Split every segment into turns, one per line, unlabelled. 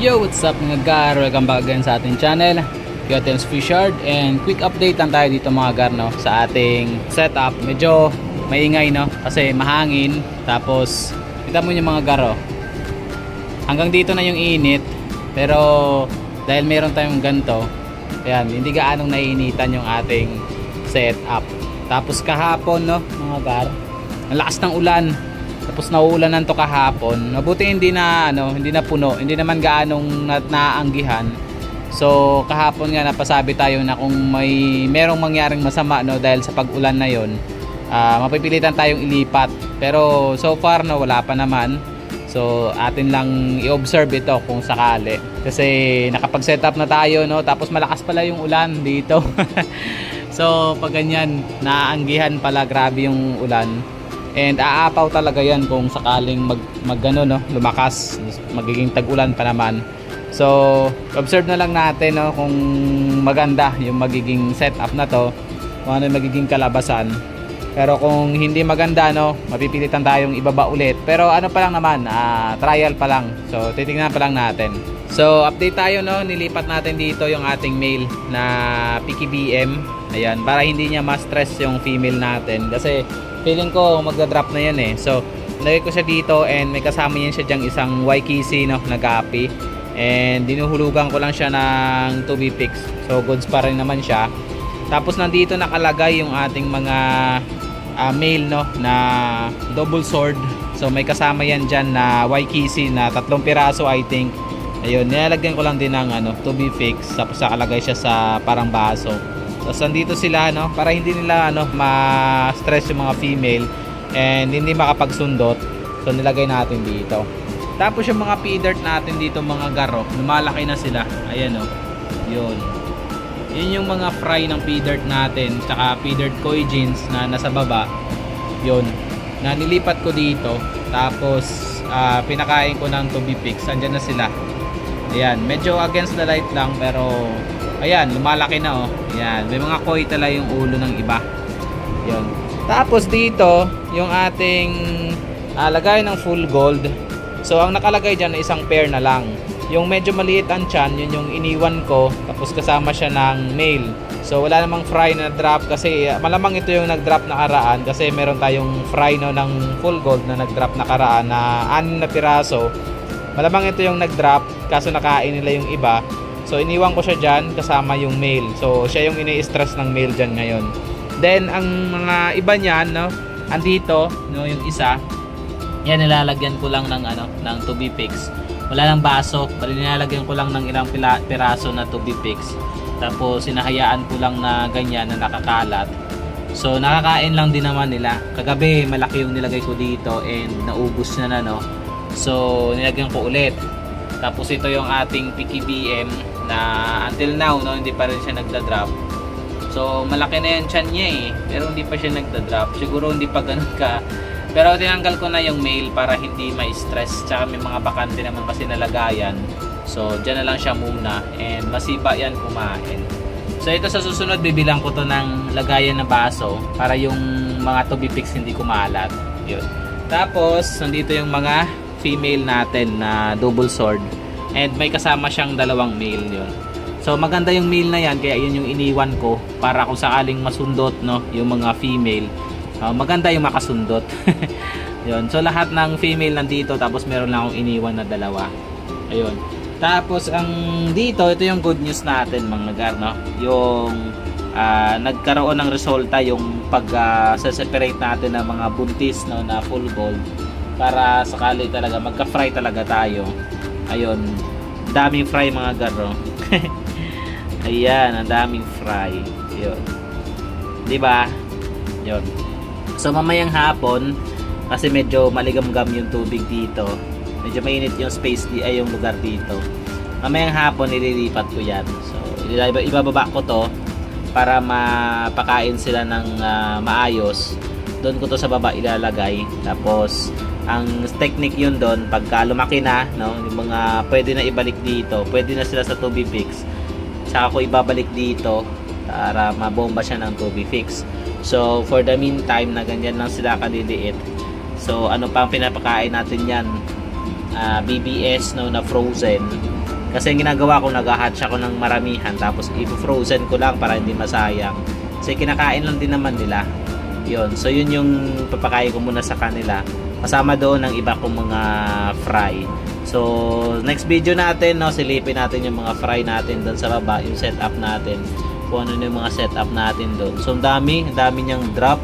Yo, what's up mga gar? Welcome back again sa ating channel, Kyoten's Fishard. And quick update lang tayo dito mga gar, no, sa ating setup. Medyo maingay, no, kasi mahangin. Tapos kita mo yung mga gar, oh. Hanggang dito na yung init. Pero dahil meron tayong ganito, ayan, hindi gaanong naiinitan yung ating setup. Tapos kahapon, no mga gar, ang lakas ng ulan. Tapos nauulanan to kahapon. Mabuti hindi na hindi na puno, hindi naman gaanong naanggihan. So kahapon nga napasabi tayo na kung merong mangyaring masama, no, dahil sa pag-ulan na 'yon, mapipilitan tayong ilipat. Pero so far, no, wala pa naman. So atin lang i-observe ito kung sakali. Kasi nakapag-set up na tayo, no, tapos malakas pala yung ulan dito. So pag ganyan, naanggihan pala, grabe yung ulan. And aapaw talaga yan kung sakaling no, lumakas, magiging tag-ulan pa naman. So observe na lang natin, no, kung maganda yung magiging setup na to, kung ano yung magiging kalabasan. Pero kung hindi maganda, no, mapipilitan tayong ibaba ulit. Pero ano pa lang naman, trial pa lang. So titingnan pa lang natin. So update tayo, no, nilipat natin dito yung ating male na PKBM. Ayan, para hindi niya ma-stress yung female natin. Kasi feeling ko magda-drop na yan, eh. So nilagay ko siya dito and may kasama yan siya dyang isang YKC, no, na gapi. And dinuhulugan ko lang siya ng 2B fix. So goods pa rin naman siya. Tapos nandito nakalagay yung ating mga male, no, na double sword. So may kasama yan dyan na YKC na 3 piraso, I think. Ayun, nilalagyan ko lang din ng 2B fix. Tapos nakalagay siya sa parang baso. Tapos nandito sila, no, para hindi nila ma-stress yung mga female and hindi makapagsundot. So nilagay natin dito. Tapos yung mga feeder natin dito mga garo, lumalaki na sila. Ayan, oh. Yun. Yun yung mga fry ng feeder natin, tsaka feeder koi jeans na nasa baba. Yun. Nililipat ko dito. Tapos pinakain ko ng 2B fix. Andyan na sila. Ayan, medyo against the light lang, pero ayan, lumalaki na, oh. Ayan, may mga koi tala yung ulo ng iba. Yun. Tapos dito, yung ating lagay ng full gold. So ang nakalagay dyan ay isang pair na lang. Yung medyo maliit ang tiyan, yun yung iniwan ko. Tapos kasama siya ng male. So wala namang fry na drop kasi malamang ito yung nag-drop na karaan. Kasi meron tayong fry, no, ng full gold na nag-drop na karaan na 6 na piraso. Malamang ito yung nag-drop, kaso nakain nila yung iba. So iniwan ko siya dyan kasama yung male. So siya yung ini-stress ng male dyan ngayon. Then ang mga iba niyan, no, andito, no, yung isa, yan nilalagyan ko lang ng 2B fix. Wala nang baso, bali nilalagyan ko lang ng ilang piraso na 2B fix. Tapos sinahayaan ko lang na ganyan na nakakalat. So nakakain lang din naman nila. Kagabi malaki yung nilagay ko dito and naubos na, no. So nilagyan ko ulit. Tapos ito yung ating PKBM na until now, no, hindi pa rin siya nagda-drop. So malaki na yung tiyan niya, eh, pero hindi pa siya nagda-drop. Siguro hindi pa ganun ka. Pero tinanggal ko na yung male para hindi ma-stress. Tsaka may mga bakante naman kasi nalagayan. So dyan na lang siya muna and masiba yan kumain. So ito sa susunod bibilang ko to ng lagayan na baso para yung mga 2B fix hindi kumalat. Yun. Tapos nandito yung mga female natin na double sword and may kasama siyang 2 male. Yun. So maganda yung male na yan, kaya yun yung iniwan ko para kung sakaling masundot, no, yung mga female, maganda yung makasundot. Yun. So lahat ng female nandito, tapos meron lang akong iniwan na 2. Ayun. Tapos ang dito, ito yung good news natin mga gar, no, yung nagkaroon ng resulta yung pag separate natin ng mga buntis, no, na full gold, para sakali talaga magka-fry talaga tayo. Ayun, daming fry mga garo. Ayan, ang daming fry. Yun, diba? Yun. So mamayang hapon, kasi medyo maligam-gam yung tubig dito, medyo mainit yung space ay yung lugar dito. Mamayang hapon nililipat ko yan. So ibababa ko to para mapakain sila ng maayos. Doon ko to sa baba ilalagay. Tapos ang technique yun doon, pagka lumaki na, no, yung mga pwede na ibalik dito, pwede na sila sa 2B fix, saka ko ibabalik dito para mabomba siya ng 2B fix. So for the meantime na ganyan lang sila kaliliit, so ano pa ang pinapakain natin yan? BBS, no, na frozen.
Kasi yung ginagawa ko, nag-hatch ako ng maramihan, tapos i-frozen ko lang para hindi masayang. Kasi kinakain lang din naman nila. Yun. So yun yung papakain ko muna sa kanila. Kasama doon ang iba kong mga fry. So next video natin, no, silipin natin yung mga fry natin doon sa baba, yung setup natin. Kung ano yung mga setup natin doon. So ang dami niyang drop.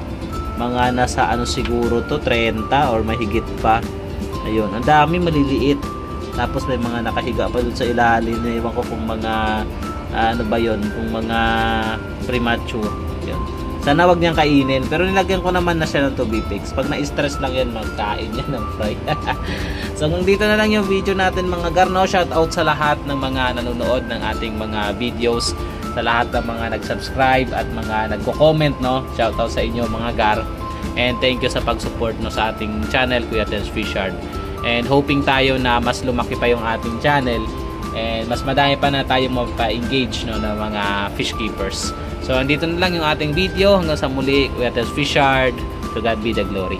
Mga nasa ano siguro to, 30 or mahigit pa. Ayun, ang dami maliliit. Tapos may mga nakahiga pa doon sa ilalim. Ewan ko kung mga ano ba yun, kung mga premature. Yun. Sana wag niyang kainin. Pero nilagyan ko naman na siya ng Tubifix. Pag na-stress lang yan, magkain yan ng fry. So hanggang dito na lang yung video natin mga gar, no? Shout out sa lahat ng mga nanonood ng ating mga videos, sa lahat ng mga nag-subscribe at mga nagko-comment, no? Shout out sa inyo mga gar. And thank you sa pag-support, no, sa ating channel, Kuya Tens Fishard. And hoping tayo na mas lumaki pa yung ating channel and mas madami pa na tayo magpa-engage, no, ng mga fish keepers. So andito na lang yung ating video. Hanggang sa muli, Kuya Tens Fishard. To God be the glory.